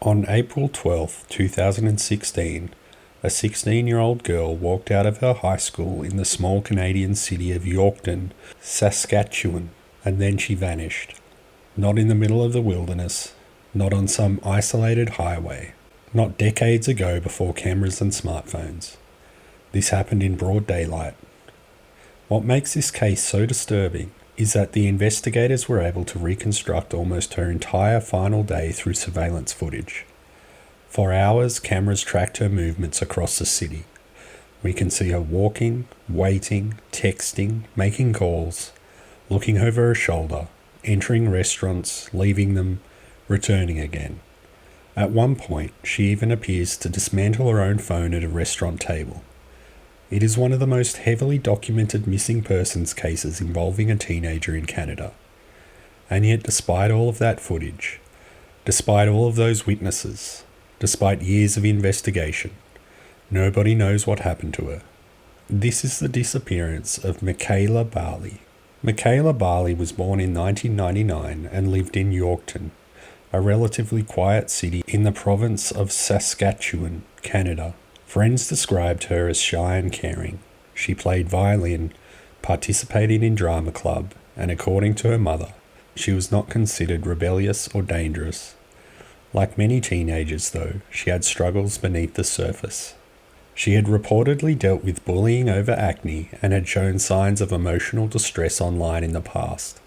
On April 12, 2016, a 16-year-old girl walked out of her high school in the small Canadian city of Yorkton, Saskatchewan, and then she vanished. Not in the middle of the wilderness, not on some isolated highway, not decades ago before cameras and smartphones. This happened in broad daylight. What makes this case so disturbing is that the investigators were able to reconstruct almost her entire final day through surveillance footage. For hours, cameras tracked her movements across the city. We can see her walking, waiting, texting, making calls, looking over her shoulder, entering restaurants, leaving them, returning again. At one point, she even appears to dismantle her own phone at a restaurant table. It is one of the most heavily documented missing persons cases involving a teenager in Canada. And yet, despite all of that footage, despite all of those witnesses, despite years of investigation, nobody knows what happened to her. This is the disappearance of Mekayla Bali. Mekayla Bali was born in 1999 and lived in Yorkton, a relatively quiet city in the province of Saskatchewan, Canada. Friends described her as shy and caring. She played violin, participated in drama club, and according to her mother, she was not considered rebellious or dangerous. Like many teenagers, though, she had struggles beneath the surface. She had reportedly dealt with bullying over acne and had shown signs of emotional distress online in the past.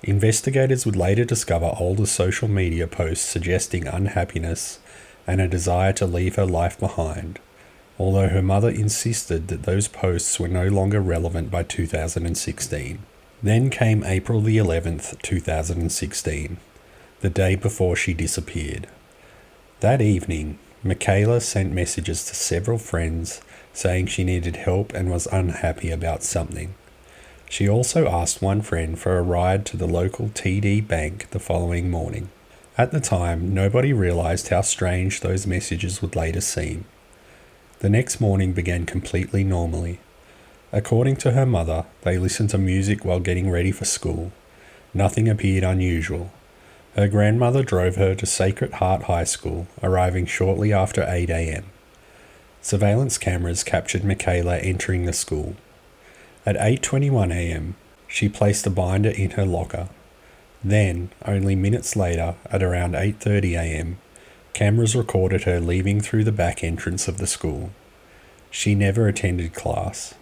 Investigators would later discover older social media posts suggesting unhappiness and a desire to leave her life behind, although her mother insisted that those posts were no longer relevant by 2016. Then came April the 11th, 2016, the day before she disappeared. That evening, Mekayla sent messages to several friends saying she needed help and was unhappy about something. She also asked one friend for a ride to the local TD bank the following morning. At the time, nobody realised how strange those messages would later seem. The next morning began completely normally. According to her mother, they listened to music while getting ready for school. Nothing appeared unusual. Her grandmother drove her to Sacred Heart High School, arriving shortly after 8 a.m. Surveillance cameras captured Mekayla entering the school. At 8:21 a.m., she placed a binder in her locker. Then, only minutes later, at around 8:30 a.m., cameras recorded her leaving through the back entrance of the school. She never attended class.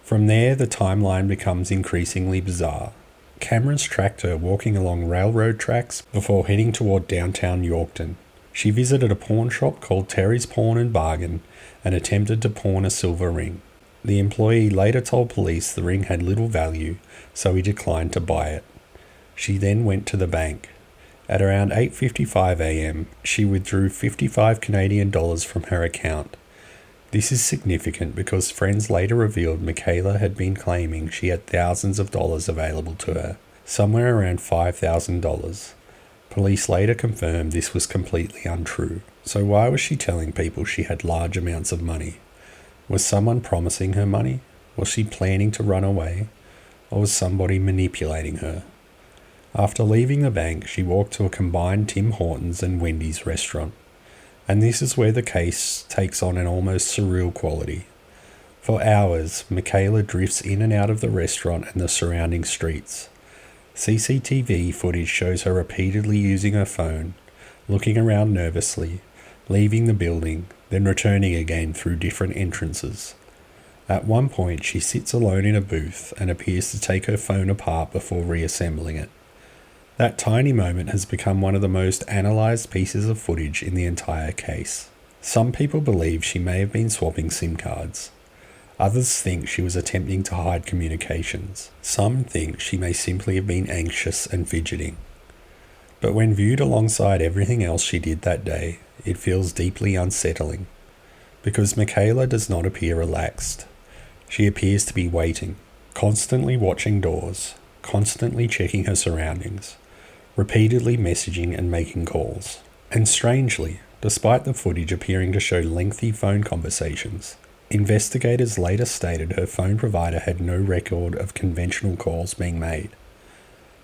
From there, the timeline becomes increasingly bizarre. Cameras tracked her walking along railroad tracks before heading toward downtown Yorkton. She visited a pawn shop called Terry's Pawn and Bargain and attempted to pawn a silver ring. The employee later told police the ring had little value, so he declined to buy it. She then went to the bank. At around 8:55 a.m., she withdrew 55 Canadian dollars from her account. This is significant because friends later revealed Mekayla had been claiming she had thousands of dollars available to her, somewhere around $5,000. Police later confirmed this was completely untrue. So why was she telling people she had large amounts of money? Was someone promising her money? Was she planning to run away? Or was somebody manipulating her? After leaving the bank, she walked to a combined Tim Hortons and Wendy's restaurant. And this is where the case takes on an almost surreal quality. For hours, Mekayla drifts in and out of the restaurant and the surrounding streets. CCTV footage shows her repeatedly using her phone, looking around nervously, leaving the building, then returning again through different entrances. At one point, she sits alone in a booth and appears to take her phone apart before reassembling it. That tiny moment has become one of the most analysed pieces of footage in the entire case. Some people believe she may have been swapping SIM cards. Others think she was attempting to hide communications. Some think she may simply have been anxious and fidgeting. But when viewed alongside everything else she did that day, it feels deeply unsettling. Because Mekayla does not appear relaxed. She appears to be waiting, constantly watching doors, constantly checking her surroundings, repeatedly messaging and making calls. And strangely, despite the footage appearing to show lengthy phone conversations, investigators later stated her phone provider had no record of conventional calls being made.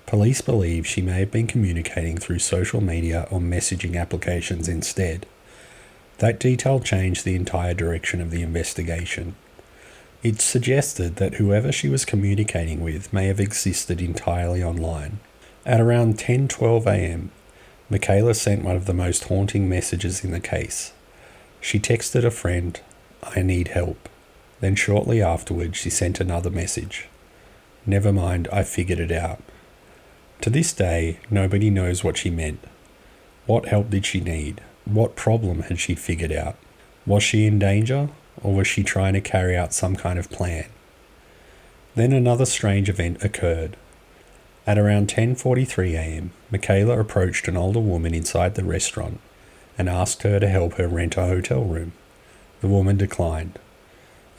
Police believe she may have been communicating through social media or messaging applications instead. That detail changed the entire direction of the investigation. It suggested that whoever she was communicating with may have existed entirely online. At around 10:12 a.m., Mekayla sent one of the most haunting messages in the case. She texted a friend, "I need help." Then shortly afterwards, she sent another message. "Never mind, I figured it out." To this day, nobody knows what she meant. What help did she need? What problem had she figured out? Was she in danger, or was she trying to carry out some kind of plan? Then another strange event occurred. At around 10:43 a.m., Mekayla approached an older woman inside the restaurant and asked her to help her rent a hotel room. The woman declined.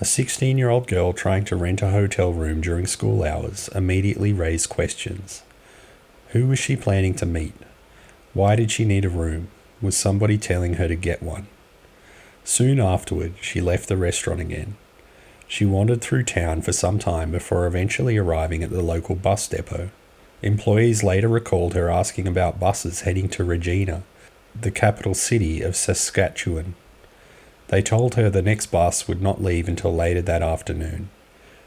A 16-year-old girl trying to rent a hotel room during school hours immediately raised questions. Who was she planning to meet? Why did she need a room? Was somebody telling her to get one? Soon afterward, she left the restaurant again. She wandered through town for some time before eventually arriving at the local bus depot. Employees later recalled her asking about buses heading to Regina, the capital city of Saskatchewan. They told her the next bus would not leave until later that afternoon.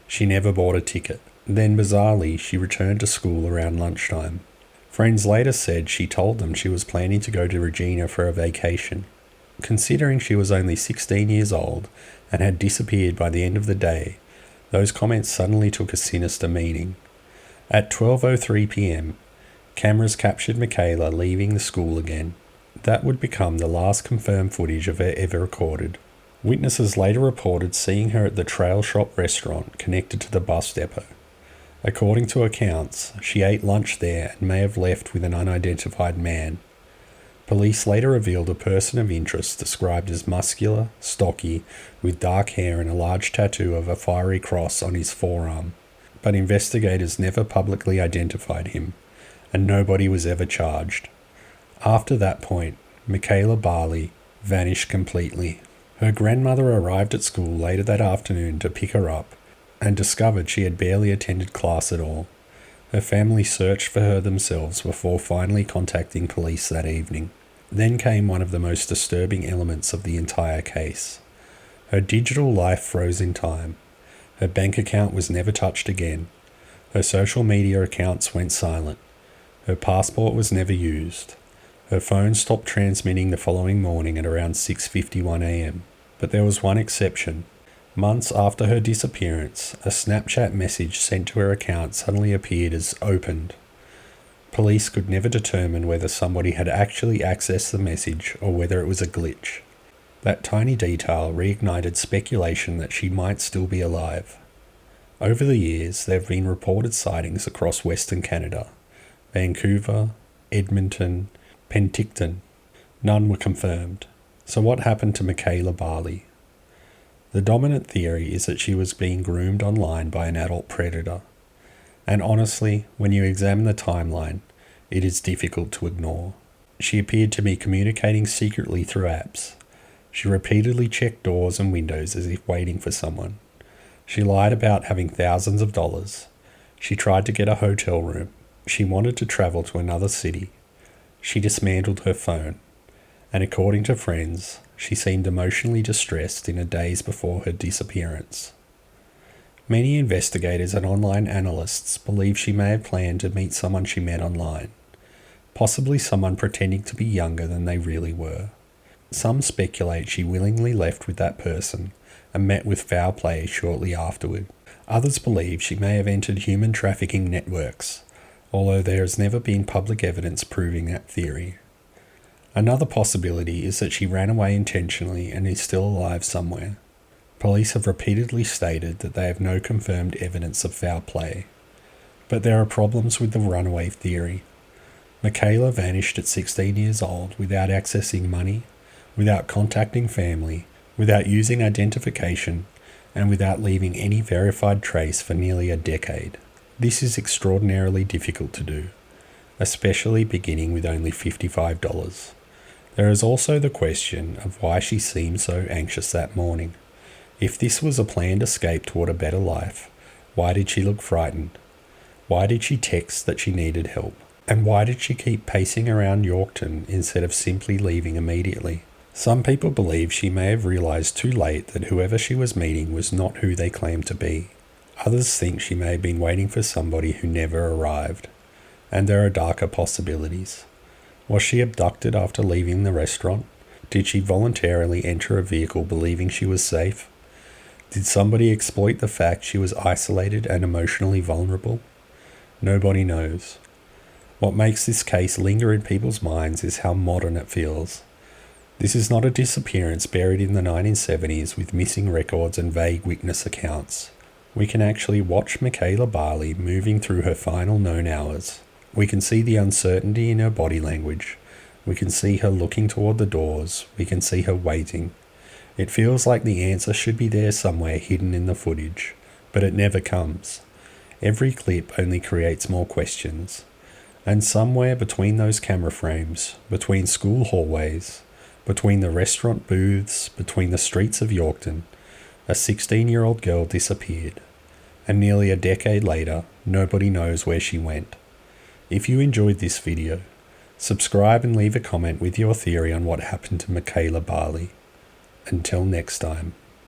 She never bought a ticket. Then, bizarrely, she returned to school around lunchtime. Friends later said she told them she was planning to go to Regina for a vacation. Considering she was only 16 years old and had disappeared by the end of the day, those comments suddenly took a sinister meaning. At 12:03 p.m, cameras captured Mekayla leaving the school again. That would become the last confirmed footage of her ever recorded. Witnesses later reported seeing her at the Trail Shop restaurant connected to the bus depot. According to accounts, she ate lunch there and may have left with an unidentified man. Police later revealed a person of interest described as muscular, stocky, with dark hair and a large tattoo of a fiery cross on his forearm. But investigators never publicly identified him, and nobody was ever charged. After that point, Mekayla Bali vanished completely. Her grandmother arrived at school later that afternoon to pick her up and discovered she had barely attended class at all. Her family searched for her themselves before finally contacting police that evening. Then came one of the most disturbing elements of the entire case. Her digital life froze in time. Her bank account was never touched again. Her social media accounts went silent. Her passport was never used. Her phone stopped transmitting the following morning at around 6:51 a.m. But there was one exception. Months after her disappearance, a Snapchat message sent to her account suddenly appeared as opened. Police could never determine whether somebody had actually accessed the message or whether it was a glitch. That tiny detail reignited speculation that she might still be alive. Over the years, there have been reported sightings across Western Canada, Vancouver, Edmonton, Penticton. None were confirmed. So what happened to Mekayla Bali? The dominant theory is that she was being groomed online by an adult predator. And honestly, when you examine the timeline, it is difficult to ignore. She appeared to be communicating secretly through apps. She repeatedly checked doors and windows as if waiting for someone. She lied about having thousands of dollars. She tried to get a hotel room. She wanted to travel to another city. She dismantled her phone. And according to friends, she seemed emotionally distressed in the days before her disappearance. Many investigators and online analysts believe she may have planned to meet someone she met online, possibly someone pretending to be younger than they really were. Some speculate she willingly left with that person and met with foul play shortly afterward. Others believe she may have entered human trafficking networks, although there has never been public evidence proving that theory. Another possibility is that she ran away intentionally and is still alive somewhere. Police have repeatedly stated that they have no confirmed evidence of foul play. But there are problems with the runaway theory. Mekayla vanished at 16 years old without accessing money, without contacting family, without using identification, and without leaving any verified trace for nearly a decade. This is extraordinarily difficult to do, especially beginning with only $55. There is also the question of why she seemed so anxious that morning. If this was a planned escape toward a better life, why did she look frightened? Why did she text that she needed help? And why did she keep pacing around Yorkton instead of simply leaving immediately? Some people believe she may have realised too late that whoever she was meeting was not who they claimed to be. Others think she may have been waiting for somebody who never arrived. And there are darker possibilities. Was she abducted after leaving the restaurant? Did she voluntarily enter a vehicle believing she was safe? Did somebody exploit the fact she was isolated and emotionally vulnerable? Nobody knows. What makes this case linger in people's minds is how modern it feels. This is not a disappearance buried in the 1970s with missing records and vague witness accounts. We can actually watch Mekayla Bali moving through her final known hours. We can see the uncertainty in her body language. We can see her looking toward the doors. We can see her waiting. It feels like the answer should be there somewhere hidden in the footage, but it never comes. Every clip only creates more questions. And somewhere between those camera frames, between school hallways, between the restaurant booths, between the streets of Yorkton, a 16-year-old girl disappeared. And nearly a decade later, nobody knows where she went. If you enjoyed this video, subscribe and leave a comment with your theory on what happened to Mekayla Bali. Until next time.